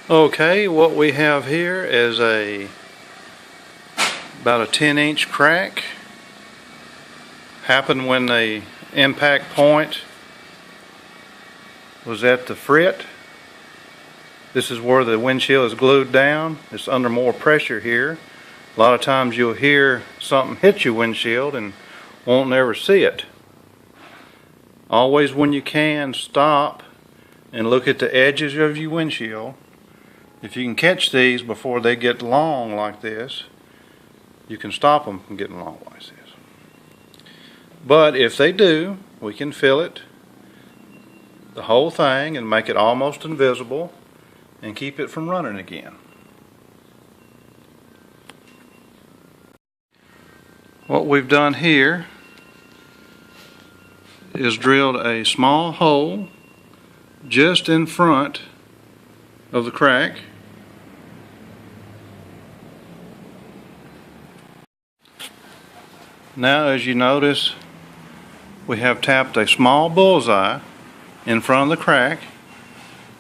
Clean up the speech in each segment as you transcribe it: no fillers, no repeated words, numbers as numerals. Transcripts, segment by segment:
Okay, what we have here is about a 10-inch crack. Happened when the impact point was at the fret. This is where the windshield is glued down. It's under more pressure here. A lot of times you'll hear something hit your windshield and won't never see it. Always when you can, stop and look at the edges of your windshield. If you can catch these before they get long like this, you can stop them from getting long like this. But if they do, we can fill it, the whole thing, and make it almost invisible and keep it from running again. What we've done here is drilled a small hole just in front of the crack. Now, as you notice, we have tapped a small bullseye in front of the crack,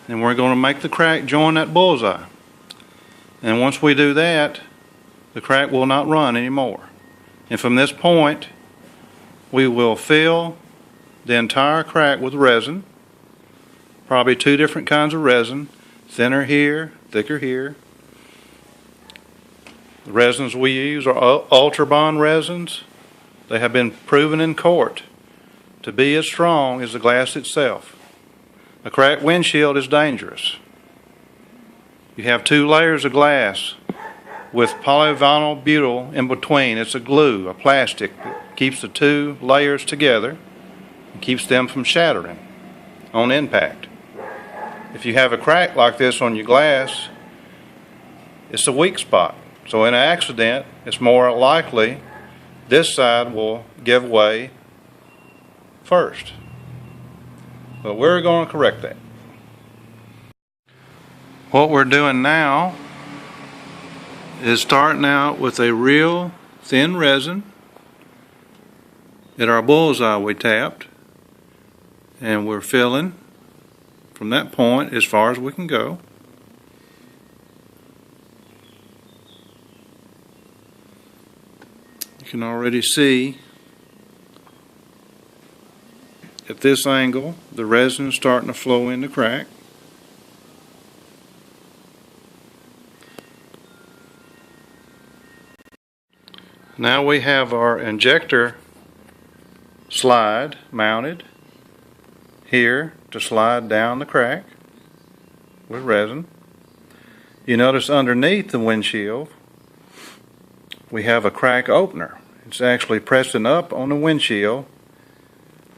and we're going to make the crack join that bullseye. And once we do that, the crack will not run anymore. And from this point, we will fill the entire crack with resin, probably 2 different kinds of resin, thinner here, thicker here. The resins we use are Ultrabond resins. They have been proven in court to be as strong as the glass itself. A cracked windshield is dangerous. You have 2 layers of glass with polyvinyl butyl in between. It's a glue, a plastic that keeps the 2 layers together and keeps them from shattering on impact. If you have a crack like this on your glass, it's a weak spot. So in an accident, it's more likely this side will give way first. But we're going to correct that. What we're doing now is starting out with a real thin resin at our bullseye we tapped, and we're filling from that point as far as we can go. You can already see at this angle the resin is starting to flow in the crack. Now we have our injector slide mounted here to slide down the crack with resin. You notice underneath the windshield we have a crack opener. It's actually pressing up on the windshield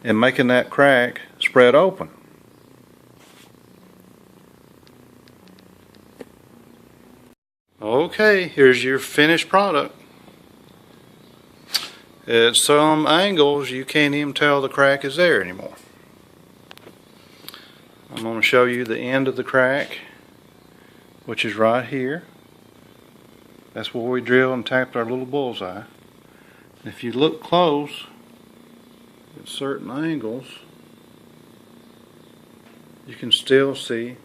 and making that crack spread open. Okay, here's your finished product. At some angles you can't even tell the crack is there anymore. I'm going to show you the end of the crack, which is right here. That's where we drilled and tapped our little bullseye. If you look close at certain angles, you can still see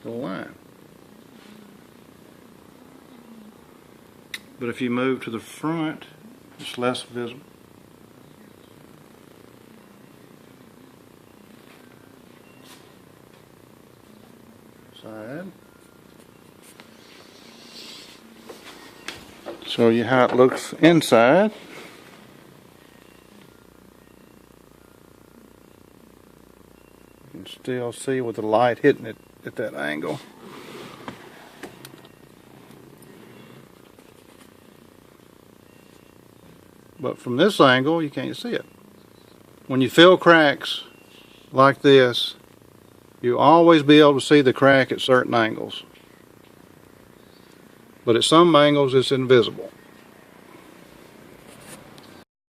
the line. But if you move to the front, it's less visible. Side. Show you how it looks inside. You can still see with the light hitting it at that angle. But from this angle you can't see it. When you fill cracks like this, you'll always be able to see the crack at certain angles. But at some angles it's invisible.